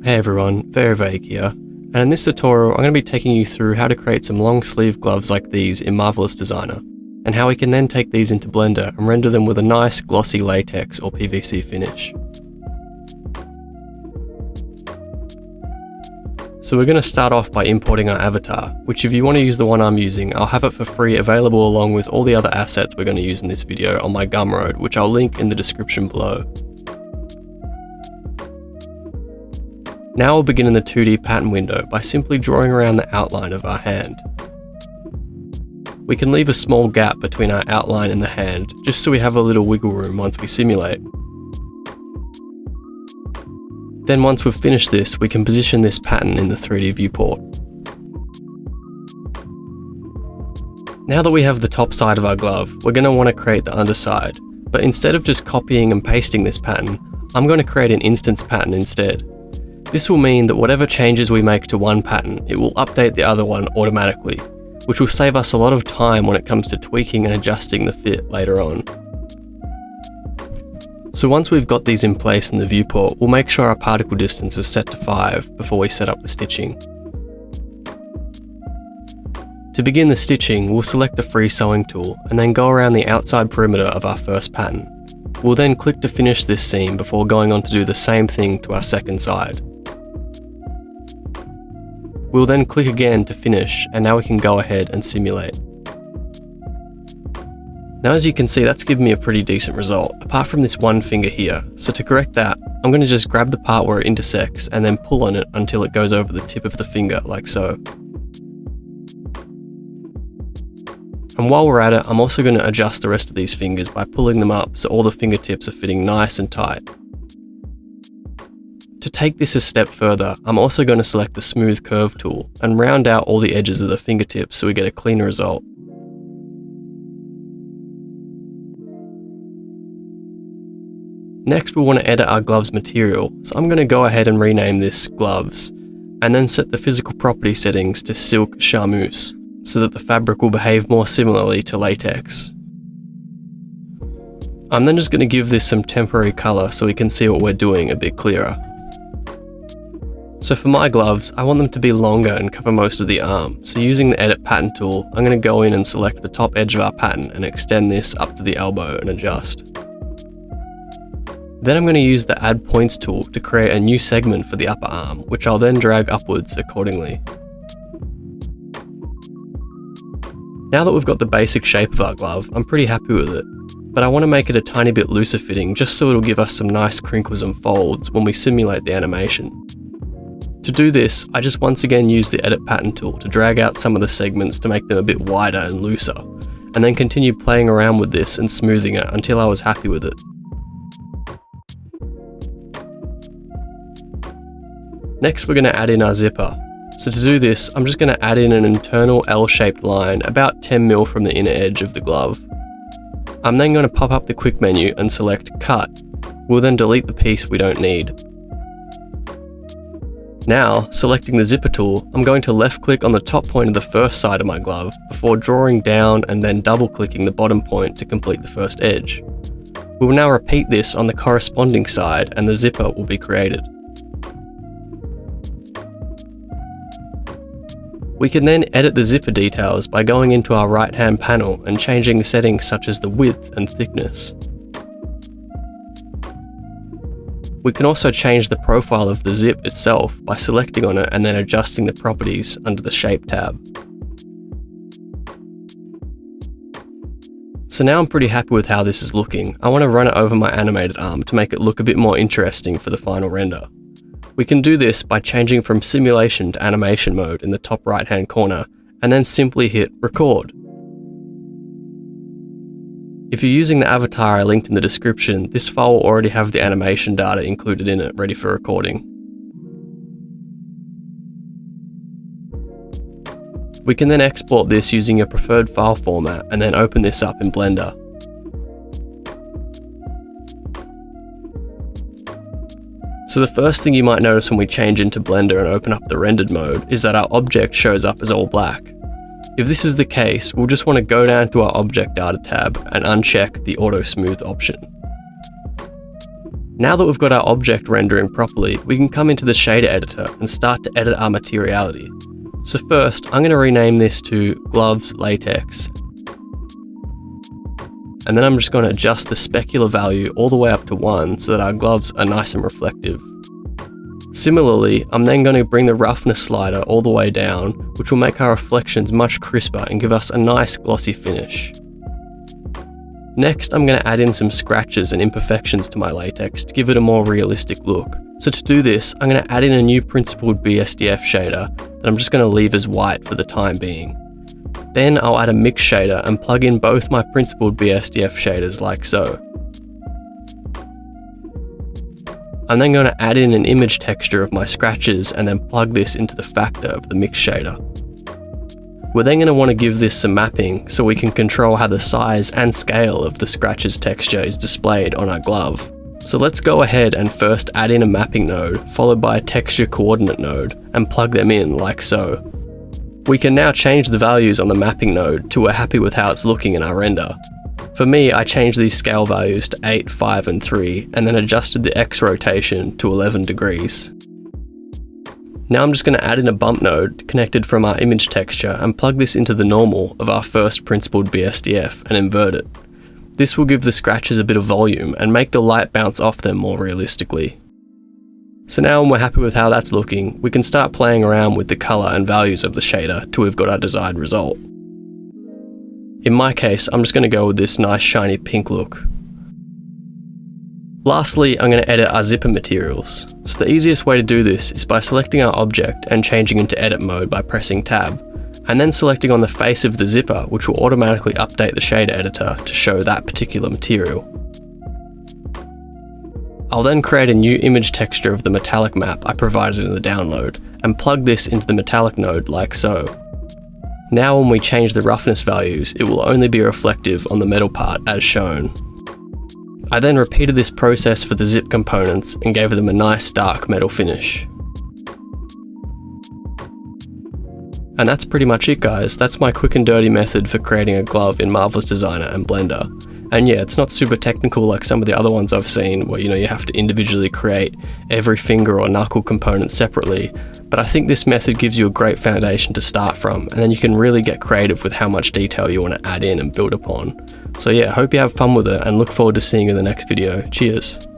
Hey everyone, Vague here, and in this tutorial I'm going to be taking you through how to create some long sleeve gloves like these in Marvelous Designer, and how we can then take these into Blender and render them with a nice glossy latex or PVC finish. So we're going to start off by importing our avatar, which if you want to use the one I'm using, I'll have it for free available along with all the other assets we're going to use in this video on my Gumroad, which I'll link in the description below. Now we'll begin in the 2D pattern window by simply drawing around the outline of our hand. We can leave a small gap between our outline and the hand, just so we have a little wiggle room once we simulate. Then once we've finished this, we can position this pattern in the 3D viewport. Now that we have the top side of our glove, we're going to want to create the underside, but instead of just copying and pasting this pattern, I'm going to create an instance pattern instead. This will mean that whatever changes we make to one pattern, it will update the other one automatically, which will save us a lot of time when it comes to tweaking and adjusting the fit later on. So once we've got these in place in the viewport, we'll make sure our particle distance is set to 5 before we set up the stitching. To begin the stitching, we'll select the free sewing tool and then go around the outside perimeter of our first pattern. We'll then click to finish this seam before going on to do the same thing to our second side. We'll then click again to finish, and now we can go ahead and simulate. Now as you can see, that's given me a pretty decent result, apart from this one finger here. So to correct that, I'm going to just grab the part where it intersects and then pull on it until it goes over the tip of the finger, like so. And while we're at it, I'm also going to adjust the rest of these fingers by pulling them up so all the fingertips are fitting nice and tight. To take this a step further, I'm also going to select the Smooth Curve tool and round out all the edges of the fingertips so we get a cleaner result. Next, we'll want to edit our gloves material, so I'm going to go ahead and rename this Gloves, and then set the physical property settings to Silk Charmeuse, so that the fabric will behave more similarly to latex. I'm then just going to give this some temporary colour so we can see what we're doing a bit clearer. So for my gloves, I want them to be longer and cover most of the arm, so using the Edit Pattern tool, I'm going to go in and select the top edge of our pattern and extend this up to the elbow and adjust. Then I'm going to use the Add Points tool to create a new segment for the upper arm, which I'll then drag upwards accordingly. Now that we've got the basic shape of our glove, I'm pretty happy with it, but I want to make it a tiny bit looser fitting just so it'll give us some nice crinkles and folds when we simulate the animation. To do this, I just once again use the Edit Pattern tool to drag out some of the segments to make them a bit wider and looser, and then continue playing around with this and smoothing it until I was happy with it. Next, we're going to add in our zipper. So to do this, I'm just going to add in an internal L-shaped line about 10mm from the inner edge of the glove. I'm then going to pop up the quick menu and select Cut. We'll then delete the piece we don't need. Now, selecting the zipper tool, I'm going to left click on the top point of the first side of my glove before drawing down and then double clicking the bottom point to complete the first edge. We will now repeat this on the corresponding side and the zipper will be created. We can then edit the zipper details by going into our right hand panel and changing settings such as the width and thickness. We can also change the profile of the zip itself by selecting on it and then adjusting the properties under the Shape tab. So now I'm pretty happy with how this is looking. I want to run it over my animated arm to make it look a bit more interesting for the final render. We can do this by changing from simulation to animation mode in the top right hand corner and then simply hit record. If you're using the avatar I linked in the description, this file will already have the animation data included in it ready for recording. We can then export this using your preferred file format and then open this up in Blender. So the first thing you might notice when we change into Blender and open up the rendered mode is that our object shows up as all black. If this is the case, we'll just want to go down to our Object Data tab and uncheck the Auto Smooth option. Now that we've got our object rendering properly, we can come into the shader editor and start to edit our materiality. So first, I'm going to rename this to Gloves Latex. And then I'm just going to adjust the specular value all the way up to 1 so that our gloves are nice and reflective. Similarly, I'm then going to bring the roughness slider all the way down, which will make our reflections much crisper and give us a nice glossy finish. Next, I'm going to add in some scratches and imperfections to my latex to give it a more realistic look. So to do this, I'm going to add in a new principled BSDF shader that I'm just going to leave as white for the time being. Then I'll add a mix shader and plug in both my principled BSDF shaders like so. I'm then going to add in an image texture of my scratches and then plug this into the factor of the mix shader. We're then going to want to give this some mapping so we can control how the size and scale of the scratches texture is displayed on our glove. So let's go ahead and first add in a mapping node, followed by a texture coordinate node, and plug them in like so. We can now change the values on the mapping node till we're happy with how it's looking in our render. For me, I changed these scale values to 8, 5 and 3, and then adjusted the X rotation to 11 degrees. Now I'm just going to add in a bump node connected from our image texture and plug this into the normal of our first principled BSDF and invert it. This will give the scratches a bit of volume and make the light bounce off them more realistically. So now when we're happy with how that's looking, we can start playing around with the colour and values of the shader till we've got our desired result. In my case, I'm just going to go with this nice shiny pink look. Lastly, I'm going to edit our zipper materials. So the easiest way to do this is by selecting our object and changing into edit mode by pressing tab, and then selecting on the face of the zipper, which will automatically update the shader editor to show that particular material. I'll then create a new image texture of the metallic map I provided in the download, and plug this into the metallic node like so. Now when we change the roughness values, it will only be reflective on the metal part as shown. I then repeated this process for the zip components and gave them a nice dark metal finish. And that's pretty much it guys, that's my quick and dirty method for creating a glove in Marvelous Designer and Blender. And yeah, it's not super technical like some of the other ones I've seen where you have to individually create every finger or knuckle component separately, but I think this method gives you a great foundation to start from, and then you can really get creative with how much detail you want to add in and build upon. So yeah, hope you have fun with it and look forward to seeing you in the next video. Cheers!